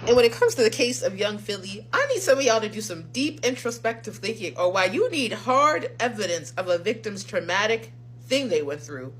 And when it comes to the case of young Philly, I need some of y'all to do some deep introspective thinking or why you need hard evidence of a victim's traumatic thing they went through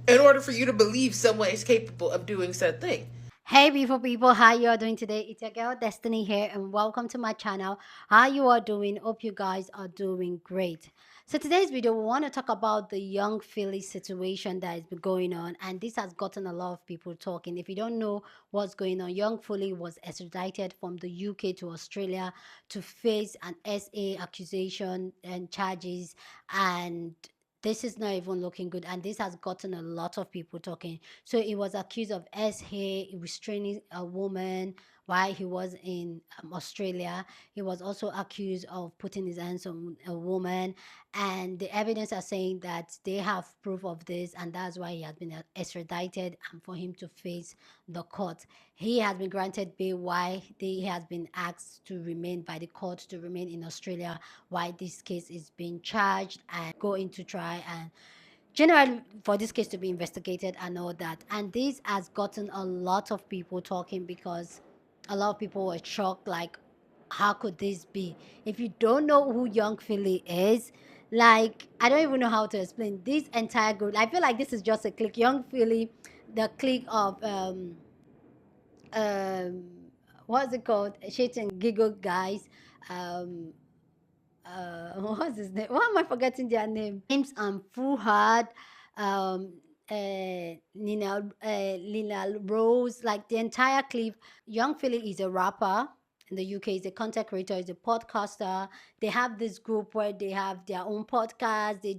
in order for you to believe someone is capable of doing said thing. Hey beautiful people, how you are doing today? It's your girl Destiny here and welcome to my channel. How you are doing? Hope you guys are doing great. So today's video we want to talk about the young Philly situation that has been going on, and this has gotten a lot of people talking. If you don't know what's going on, young Philly was extradited from the UK to Australia to face an SA accusation and charges, and this is not even looking good, and this has gotten a lot of people talking. So he was accused of restraining a woman while he was in Australia. He was also accused of putting his hands on a woman, and the evidence are saying that they have proof of this, and that's why he has been extradited and for him to face the court. He has been granted bail while he has been asked to remain by the court to remain in Australia while this case is being charged and go into trial, and generally for this case to be investigated and all that. And this has gotten a lot of people talking because a lot of people were shocked, like, how could this be? If you don't know who Young Philly is, like, I don't even know how to explain this entire group. I feel like this is just a clique. Young Philly, the clique of um what's it called, shit and giggle guys, um what's his name? Why am I forgetting their name? James and Fuhad, um, Lina Rose, like the entire clip. Young Philly is a rapper in the UK. He's a content creator. He's a podcaster. They have this group where they have their own podcast. They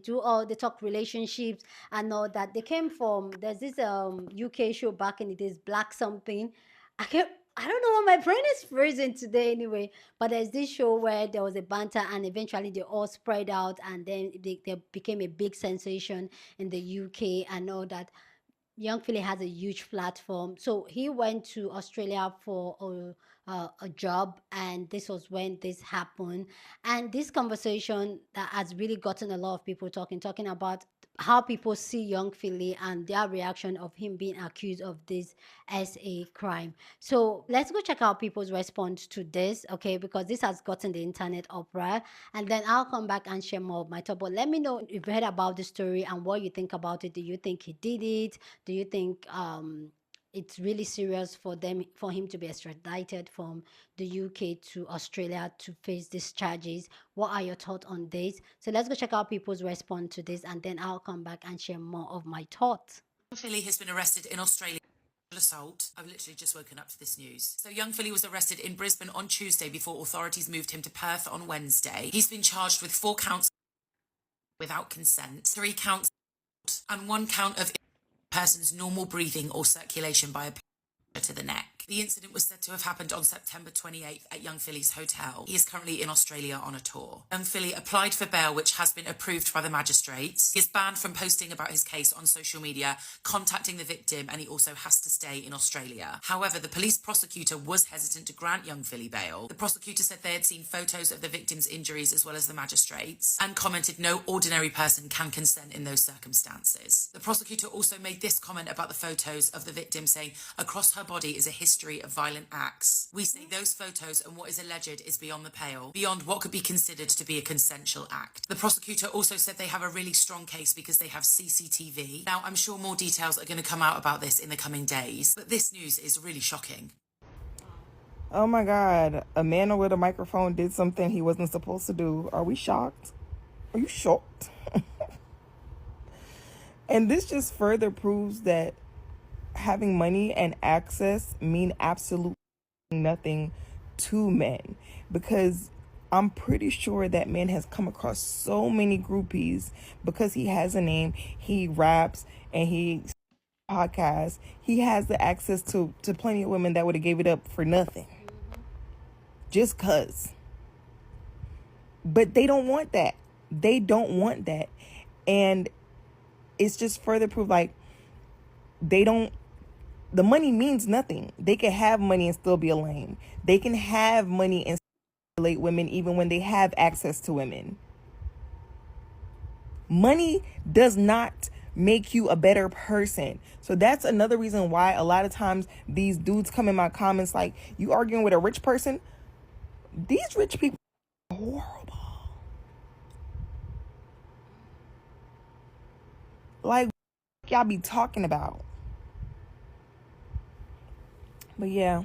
talk relationships and all that. They came from, there's this UK show back in the days, Black something. I can't. I don't know why my brain is freezing today anyway, but there's this show where there was a banter and eventually they all spread out and then they became a big sensation in the UK and all that. Young Philly has a huge platform. So he went to Australia for a job, and this was when this happened. And this conversation that has really gotten a lot of people talking about how people see Young Philly and their reaction of him being accused of this as a crime. So let's go check out people's response to this, okay? Because this has gotten the internet uproar, and then I'll come back and share more of my thought. But let me know if you heard about the story and what you think about it. Do you think he did it? Do you think it's really serious for him to be extradited from the UK to Australia to face these charges? What are your thoughts on this? So let's go check out people's response to this, and then I'll come back and share more of my thoughts. Philly has been arrested in Australia for assault. I've literally just woken up to this news. So young Philly was arrested in Brisbane on Tuesday before authorities moved him to Perth on Wednesday. He's been charged with 4 counts without consent, 3 counts and 1 count of person's normal breathing or circulation by a to the neck. The incident was said to have happened on September 28th at Young Philly's hotel. He is currently in Australia on a tour. Young Philly applied for bail, which has been approved by the magistrates. He is banned from posting about his case on social media, contacting the victim, and he also has to stay in Australia. However, the police prosecutor was hesitant to grant Young Philly bail. The prosecutor said they had seen photos of the victim's injuries as well as the magistrates, and commented no ordinary person can consent in those circumstances. The prosecutor also made this comment about the photos of the victim, saying, across her body is a history of violent acts. We say those photos and what is alleged is beyond the pale, beyond what could be considered to be a consensual act. The prosecutor also said they have a really strong case because they have CCTV. Now, I'm sure more details are going to come out about this in the coming days, but this news is really shocking. Oh my God, a man with a microphone did something he wasn't supposed to do. Are we shocked? Are you shocked? And this just further proves that having money and access mean absolutely nothing to men, because I'm pretty sure that man has come across so many groupies because he has a name, he raps, and he podcasts. He has the access to plenty of women that would have gave it up for nothing, just cause. But they don't want that. They don't want that. And it's just further proof, like, the money means nothing. They can have money and still be a lame. They can have money and manipulate women even when they have access to women. Money does not make you a better person. So that's another reason why a lot of times these dudes come in my comments like, you arguing with a rich person? These rich people are horrible. Like, y'all be talking about. But yeah,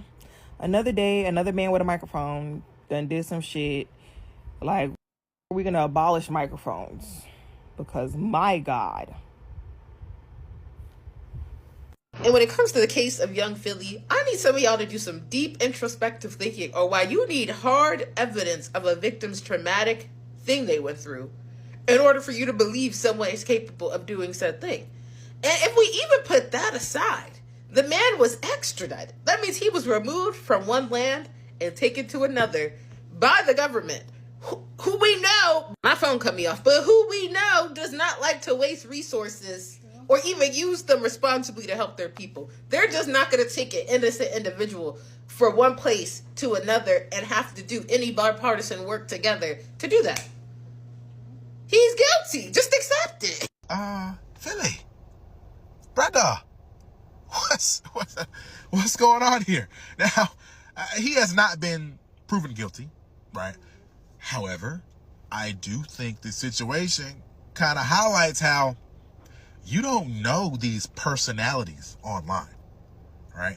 another day, another man with a microphone done did some shit. Like, are we gonna abolish microphones? Because my God. And when it comes to the case of young Philly, I need some of y'all to do some deep introspective thinking or why you need hard evidence of a victim's traumatic thing they went through in order for you to believe someone is capable of doing said thing. And if we even put that aside, the man was extradited. That means he was removed from one land and taken to another by the government, who we know, my phone cut me off, but who we know does not like to waste resources or even use them responsibly to help their people. They're just not going to take an innocent individual from one place to another and have to do any bipartisan work together to do that. He's guilty. Just accept it. Philly, brother, what's going on here? Now, he has not been proven guilty, right? However, I do think the situation kind of highlights how you don't know these personalities online, right?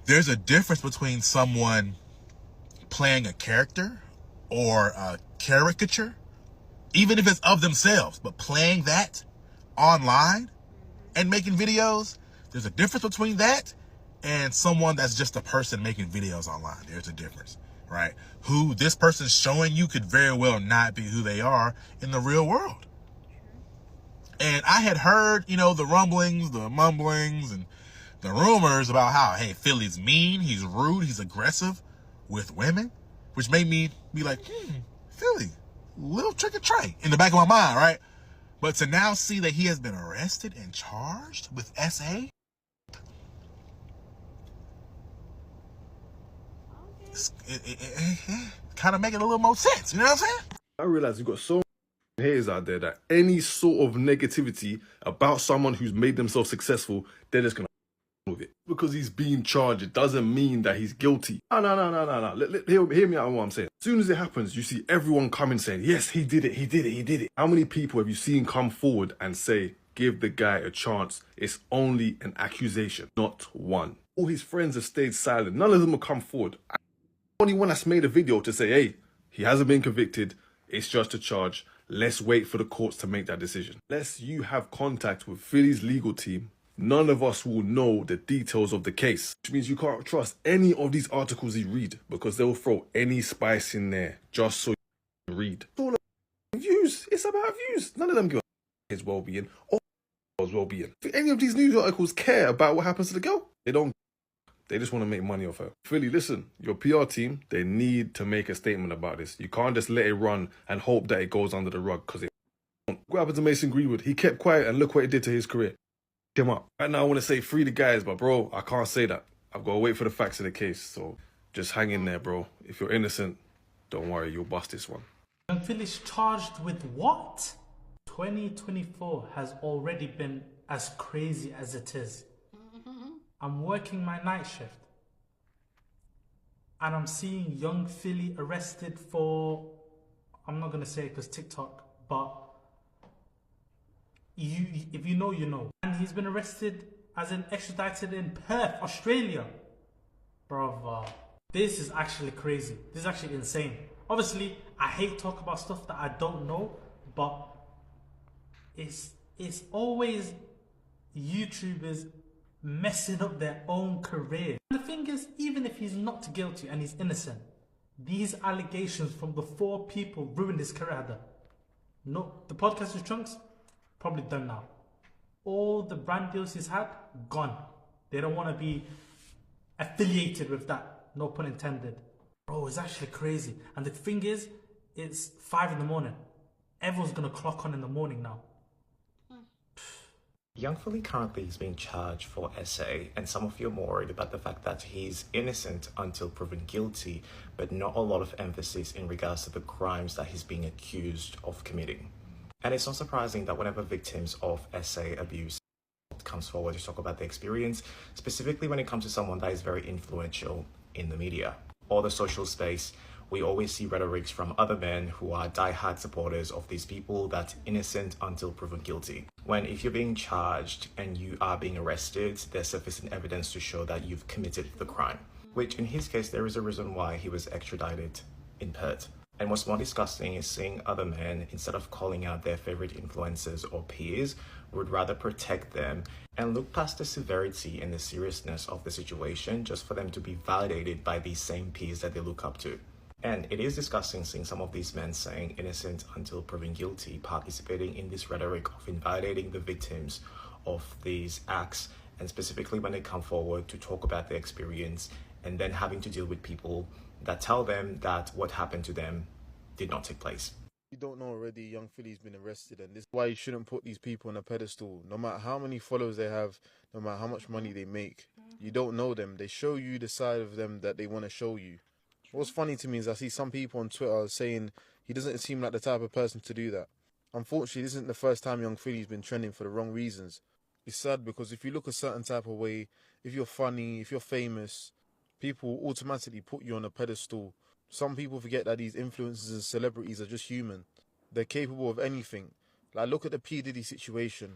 There's a difference between someone playing a character or a caricature, even if it's of themselves, but playing that online and making videos. There's a difference between that and someone that's just a person making videos online. There's a difference, right? Who this person's showing you could very well not be who they are in the real world. And I had heard, the rumblings, the mumblings, and the rumors about how, hey, Philly's mean, he's rude, he's aggressive with women, which made me be like, Philly, little trick or tray in the back of my mind, right? But to now see that he has been arrested and charged with SA, it kind of making a little more sense. You know what I'm saying? I realize you've got so many haters out there that any sort of negativity about someone who's made themselves successful, they're just gonna with it. Because he's being charged, it doesn't mean that he's guilty. No. Hear me out on what I'm saying. As soon as it happens, you see everyone coming saying, yes, he did it. How many people have you seen come forward and say, give the guy a chance? It's only an accusation, not one. All his friends have stayed silent. None of them have come forward. Only one that's made a video to say, hey, he hasn't been convicted. It's just a charge. Let's wait for the courts to make that decision. Unless you have contact with Philly's legal team, none of us will know the details of the case. Which means you can't trust any of these articles you read because they'll throw any spice in there just so you can read. It's all about views. It's about views. None of them give a his well-being or his well-being. If any of these news articles care about what happens to the girl, they don't. They just want to make money off her. Philly, listen, your PR team, they need to make a statement about this. You can't just let it run and hope that it goes under the rug because it won't. What happened to Mason Greenwood? He kept quiet and look what it did to his career. Him up. Right now I want to say free the guys, but bro, I can't say that. I've got to wait for the facts of the case. So just hang in there, bro. If you're innocent, don't worry, you'll bust this one. And Philly's charged with what? 2024 has already been as crazy as it is. I'm working my night shift and I'm seeing young Philly arrested for, I'm not going to say it because TikTok, but if you know, you know. And he's been arrested as an extradited in Perth, Australia. Brother, this is actually crazy. This is actually insane. Obviously, I hate talk about stuff that I don't know, but it's always YouTubers messing up their own career. And the thing is, even if he's not guilty and he's innocent, these allegations from the 4 people ruined his career. No, the podcast with Chunks, probably done now. All the brand deals he's had, gone. They don't want to be affiliated with that. No pun intended. Bro, it's actually crazy. And the thing is, it's 5 in the morning. Everyone's going to clock on in the morning now. Young Philly currently is being charged for SA, and some of you are more worried about the fact that he's innocent until proven guilty, but not a lot of emphasis in regards to the crimes that he's being accused of committing. And it's not surprising that whenever victims of SA abuse comes forward to talk about their experience, specifically when it comes to someone that is very influential in the media or the social space, we always see rhetorics from other men who are diehard supporters of these people that innocent until proven guilty. When if you're being charged and you are being arrested, there's sufficient evidence to show that you've committed the crime, which in his case, there is a reason why he was extradited in Perth. And what's more disgusting is seeing other men, instead of calling out their favorite influencers or peers, would rather protect them and look past the severity and the seriousness of the situation just for them to be validated by these same peers that they look up to. And it is disgusting seeing some of these men saying innocent until proven guilty, participating in this rhetoric of invalidating the victims of these acts, and specifically when they come forward to talk about their experience and then having to deal with people that tell them that what happened to them did not take place. You don't know already, young Philly's been arrested, and this is why you shouldn't put these people on a pedestal. No matter how many followers they have, no matter how much money they make, you don't know them. They show you the side of them that they want to show you. What's funny to me is I see some people on Twitter saying he doesn't seem like the type of person to do that. Unfortunately, this isn't the first time young Philly's been trending for the wrong reasons. It's sad because if you look a certain type of way, if you're funny, if you're famous, people automatically put you on a pedestal. Some people forget that these influencers and celebrities are just human. They're capable of anything. Like, look at the P. Diddy situation.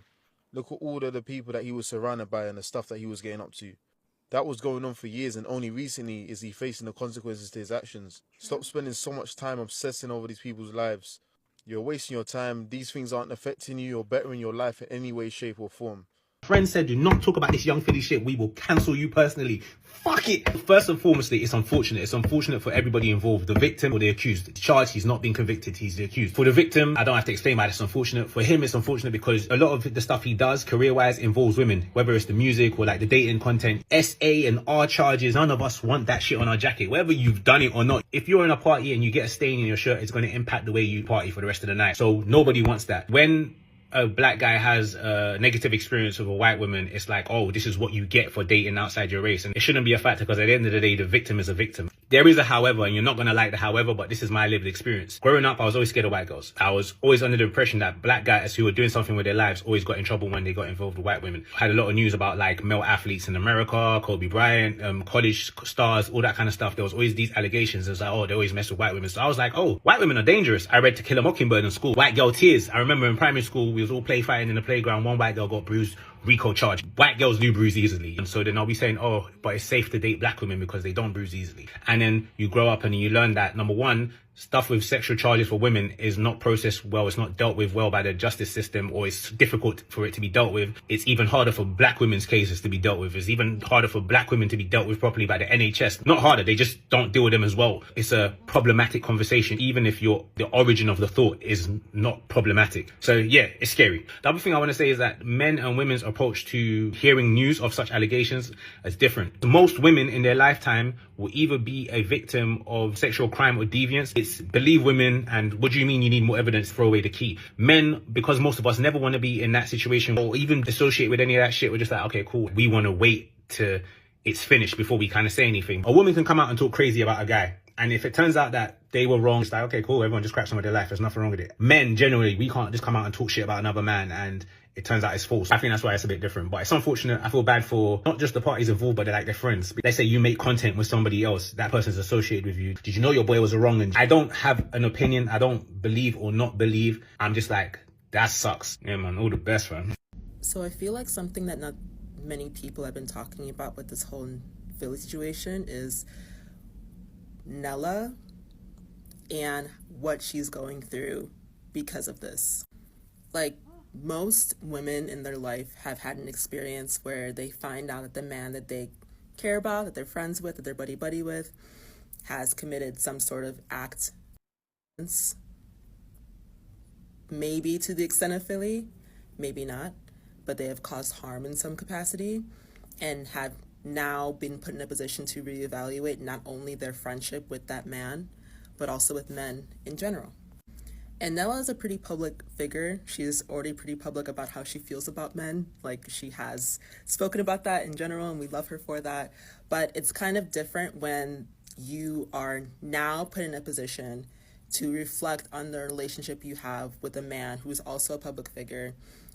Look at all of the people that he was surrounded by and the stuff that he was getting up to. That was going on for years, and only recently is he facing the consequences to his actions. Stop spending so much time obsessing over these people's lives. You're wasting your time. These things aren't affecting you or bettering your life in any way, shape or form. Friend said, do not talk about this young Philly shit. We will cancel you personally. Fuck it. First and foremost, it's unfortunate. It's unfortunate for everybody involved. The victim or the accused. The charge, he's not been convicted. He's the accused. For the victim, I don't have to explain why it's unfortunate. For him, it's unfortunate because a lot of the stuff he does career-wise involves women. Whether it's the music or like the dating content. SA and R charges, none of us want that shit on our jacket. Whether you've done it or not. If you're in a party and you get a stain in your shirt, it's going to impact the way you party for the rest of the night. So nobody wants that. When a black guy has a negative experience with a white woman, it's like, oh, this is what you get for dating outside your race. And it shouldn't be a factor because at the end of the day, the victim is a victim. There is a however, and you're not going to like the however, but this is my lived experience. Growing up, I was always scared of white girls. I was always under the impression that black guys who were doing something with their lives always got in trouble when they got involved with white women. I had a lot of news about like male athletes in America, Kobe Bryant, college stars, all that kind of stuff. There was always these allegations. It was like, oh, they always mess with white women. So I was like, oh, white women are dangerous. I read To Kill a Mockingbird in school. White girl tears. I remember in primary school, we was all play fighting in the playground. One white girl got bruised. Rico charge. White girls do bruise easily. And so then I'll be saying, oh, but it's safe to date black women because they don't bruise easily. And then you grow up and you learn that, number one, stuff with sexual charges for women is not processed well. It's not dealt with well by the justice system, or it's difficult for it to be dealt with. It's even harder for black women's cases to be dealt with. It's even harder for black women to be dealt with properly by the NHS. Not harder, they just don't deal with them as well. It's a problematic conversation, even if the origin of the thought is not problematic. So yeah, it's scary. The other thing I want to say is that men and women's approach to hearing news of such allegations is different. Most women in their lifetime will either be a victim of sexual crime or deviance. It's believe women, and what do you mean you need more evidence, throw away the key. Men, because most of us never want to be in that situation or even associate with any of that shit, we're just like, okay, cool. We want to wait till it's finished before we kind of say anything. A woman can come out and talk crazy about a guy, and if it turns out that they were wrong, it's like, okay, cool, everyone just cracks on with their life. There's nothing wrong with it. Men, generally, we can't just come out and talk shit about another man and it turns out it's false. I think that's why it's a bit different. But it's unfortunate. I feel bad for not just the parties involved, but like their friends. Let's say you make content with somebody else. That person's associated with you. Did you know your boy was wrong? And I don't have an opinion. I don't believe or not believe. I'm just like, that sucks. Yeah, man. All the best, man. So I feel like something that not many people have been talking about with this whole Philly situation is Nella and what she's going through because of this. Like, most women in their life have had an experience where they find out that the man that they care about, that they're friends with, that they're buddy-buddy with, has committed some sort of act, maybe to the extent of Philly, maybe not, but they have caused harm in some capacity and have now been put in a position to reevaluate not only their friendship with that man, but also with men in general. And Nella is a pretty public figure. She's already pretty public about how she feels about men. Like, she has spoken about that in general, and we love her for that. But it's kind of different when you are now put in a position to reflect on the relationship you have with a man who's also a public figure,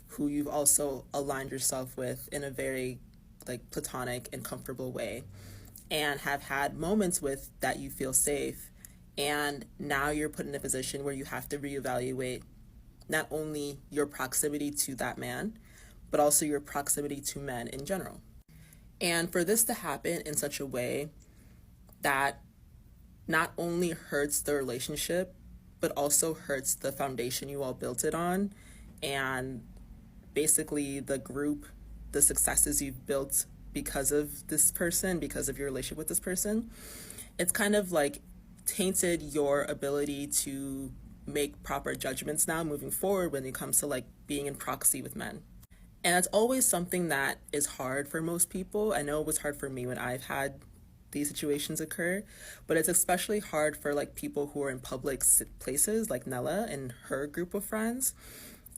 who you've also aligned yourself with in a very like platonic and comfortable way, and have had moments with that you feel safe. And now you're put in a position where you have to reevaluate not only your proximity to that man, but also your proximity to men in general. And for this to happen in such a way that not only hurts the relationship, but also hurts the foundation you all built it on, and basically the group, the successes you've built because of this person, because of your relationship with this person, it's kind of like tainted your ability to make proper judgments now moving forward when it comes to like being in proxy with men. And that's always something that is hard for most people. I know it was hard for me when I've had these situations occur, but it's especially hard for like people who are in public places like Nella and her group of friends,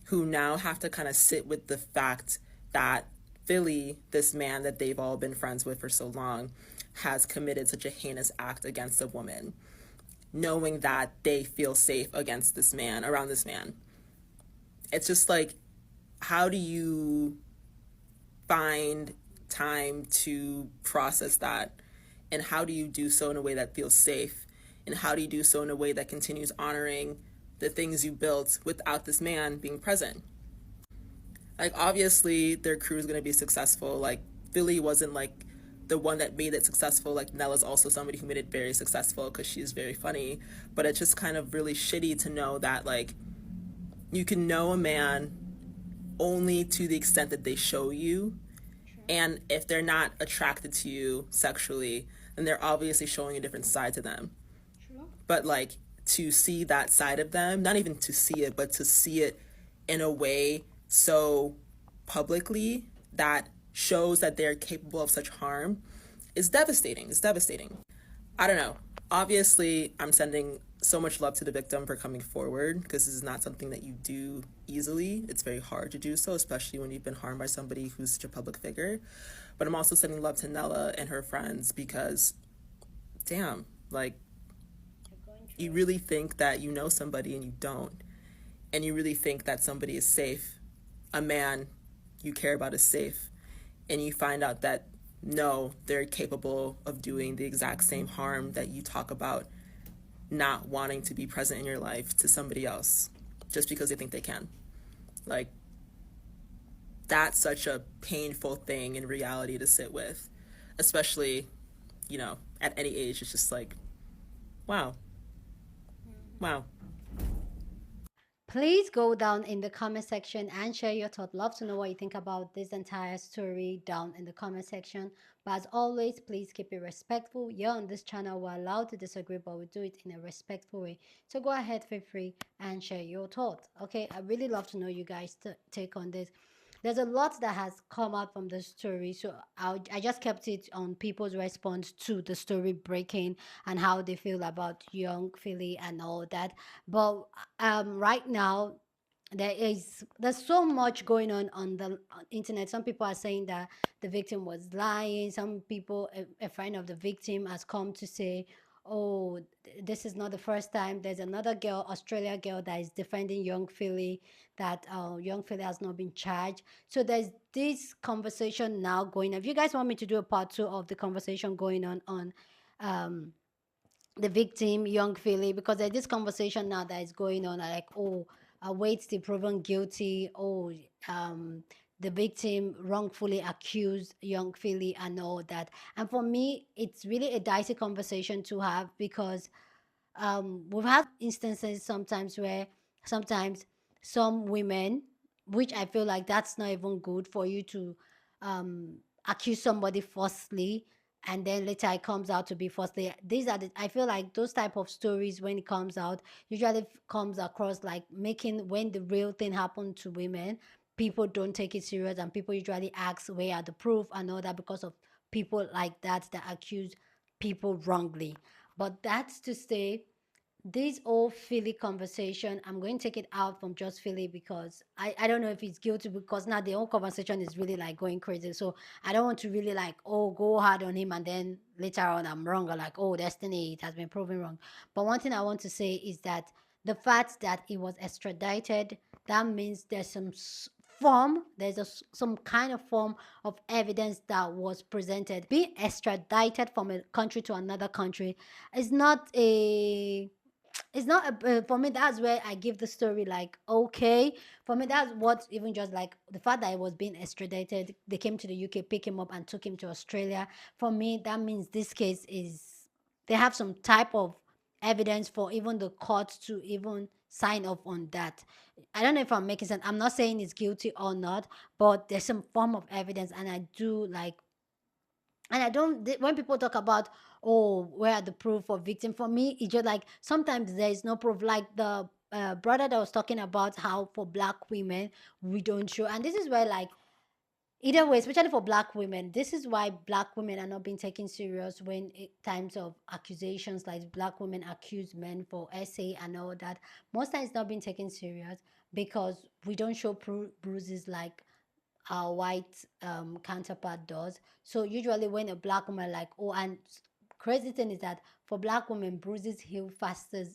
who now have to kind of sit with the fact that Philly, this man that they've all been friends with for so long, has committed such a heinous act against a woman, knowing that they feel safe against this man, around this man. It's just like, how do you find time to process that? And how do you do so in a way that feels safe? And how do you do so in a way that continues honoring the things you built without this man being present? Like, obviously, their crew is going to be successful. Like, Philly wasn't like the one that made it successful. Like, Nella's also somebody who made it very successful because she's very funny. But it's just kind of really shitty to know that, like, you can know a man only to the extent that they show you. And if they're not attracted to you sexually, then they're obviously showing a different side to them. But like, to see that side of them, not even to see it, but to see it in a way so publicly that shows that they're capable of such harm is devastating. It's devastating. I don't know. Obviously, I'm sending so much love to the victim for coming forward, because this is not something that you do easily. It's very hard to do so, especially when you've been harmed by somebody who's such a public figure. But I'm also sending love to Nella and her friends, because damn, like, you really think that you know somebody and you don't. And you really think that somebody is safe. A man you care about is safe. And you find out that no, they're capable of doing the exact same harm that you talk about not wanting to be present in your life to somebody else just because they think they can. Like, that's such a painful thing in reality to sit with, especially, you know, at any age. It's just like, wow. Wow. Please go down in the comment section and share your thought. Love to know what you think about this entire story down in the comment section. But as always, please keep it respectful. Here on this channel, we're allowed to disagree, but we do it in a respectful way. So go ahead, feel free and share your thoughts. Okay, I really love to know you guys' take on this. There's a lot that has come out from the story, so I just kept it on people's response to the story breaking and how they feel about young Philly and all that. But right now, there's so much going on the internet. Some people are saying that the victim was lying. Some people, a friend of the victim has come to say, oh, this is not the first time. There's another girl, Australia girl, that is defending young Philly, that young Philly has not been charged. So there's this conversation now going on. If you guys want me to do a part 2 of the conversation going on um the victim, young Philly, because there's this conversation now that is going on, like, oh, waits to proven guilty, oh, the victim wrongfully accused young Philly and all that. And for me, it's really a dicey conversation to have, because we've had instances sometimes where sometimes some women, which I feel like that's not even good for you to accuse somebody falsely and then later it comes out to be falsely. These are the, I feel like those type of stories, when it comes out, usually comes across like making, when the real thing happened to women, people don't take it serious, and people usually ask where are the proof and all that, because of people like that that accuse people wrongly. But that's to say, this whole Philly conversation, I'm going to take it out from just Philly because I don't know if he's guilty, because now the whole conversation is really like going crazy. So I don't want to really like, oh, go hard on him and then later on I'm wrong, or like, oh, Destiny, it has been proven wrong. But one thing I want to say is that the fact that he was extradited, that means there's some kind of form of evidence that was presented. Being extradited from a country to another country is not a, it's not a, for me, that's where I give the story like, okay, for me that's what, even just like the fact that he was being extradited, they came to the UK, pick him up and took him to Australia. For me, that means this case is, they have some type of evidence for even the court to even sign off on that. I don't know if I'm making sense. I'm not saying he's guilty or not, but there's some form of evidence, and I do like, and I don't, when people talk about, oh, where are the proof of victim, for me it's just like sometimes there is no proof, like the brother that was talking about how for black women we don't show, and this is where like, either way, especially for black women, this is why black women are not being taken serious when it times of accusations, like black women accuse men for SA and all that. Most times it's not being taken serious because we don't show bruises like our white counterpart does. So usually when a black woman like, oh, and crazy thing is that for black women, bruises heal faster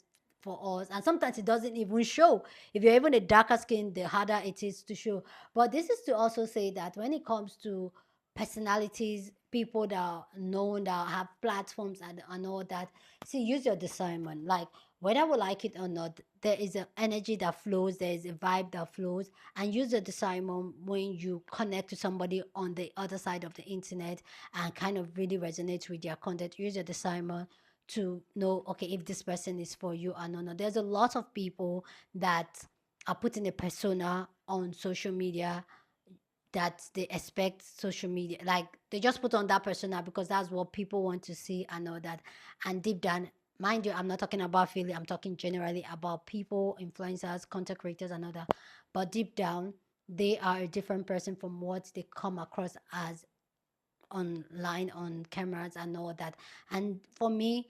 for us, and sometimes it doesn't even show. If you're even a darker skin, the harder it is to show. But this is to also say that when it comes to personalities, people that are known, that have platforms and all that, see, use your discernment. Like, whether we like it or not, there is an energy that flows, there is a vibe that flows, and use the discernment when you connect to somebody on the other side of the internet and kind of really resonate with their content. Use your discernment to know, okay, if this person is for you or not. There's a lot of people that are putting a persona on social media that they expect social media, like they just put on that persona because that's what people want to see and all that. And deep down, mind you, I'm not talking about Philly, I'm talking generally about people, influencers, content creators and all that. But deep down, they are a different person from what they come across as online, on cameras and all that. And for me,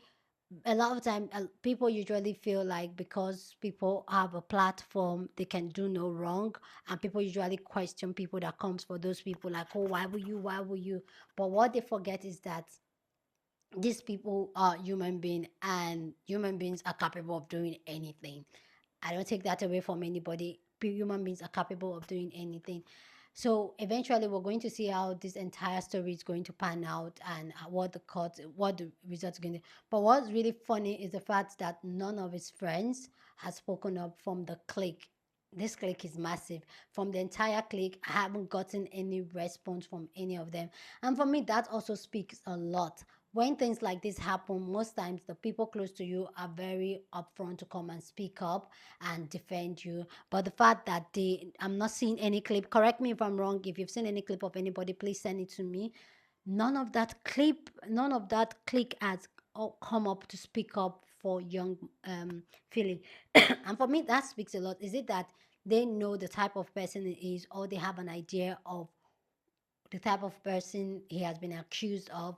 a lot of time people usually feel like because people have a platform they can do no wrong, and people usually question people that comes for those people, like, oh, why will you. But what they forget is that these people are human beings, and human beings are capable of doing anything. I don't take that away from anybody. Human beings are capable of doing anything. So eventually, we're going to see how this entire story is going to pan out, and what the court, what the results are going to. But what's really funny is the fact that none of his friends has spoken up from the clique. This clique is massive. From the entire clique, I haven't gotten any response from any of them. And for me, that also speaks a lot. When things like this happen, most times the people close to you are very upfront to come and speak up and defend you. But the fact that I'm not seeing any clip, correct me if I'm wrong, if you've seen any clip of anybody, please send it to me. None of that clip has come up to speak up for young Philly. And for me, that speaks a lot. Is it that they know the type of person he is, or they have an idea of the type of person he has been accused of?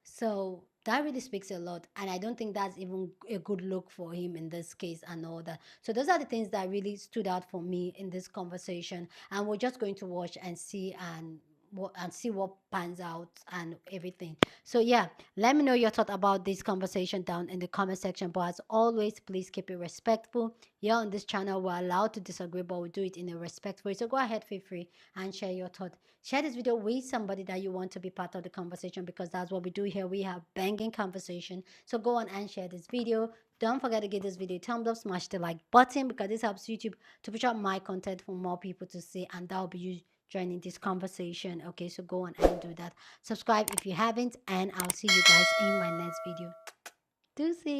So that really speaks a lot. And I don't think that's even a good look for him in this case and all that. So those are the things that really stood out for me in this conversation. And we're just going to watch and see, and see what pans out and everything. So yeah, let me know your thought about this conversation down in the comment section. But as always, please keep it respectful. Here on this channel, we're allowed to disagree, but we do it in a respectful way. So go ahead, feel free and share your thought. Share this video with somebody that you want to be part of the conversation, because that's what we do here. We have banging conversation. So go on and share this video. Don't forget to give this video a thumbs up, smash the like button, because this helps YouTube to push out my content for more people to see, and that'll be you joining this conversation. Okay, so go on and do that. Subscribe if you haven't, and I'll see you guys in my next video. Deuces.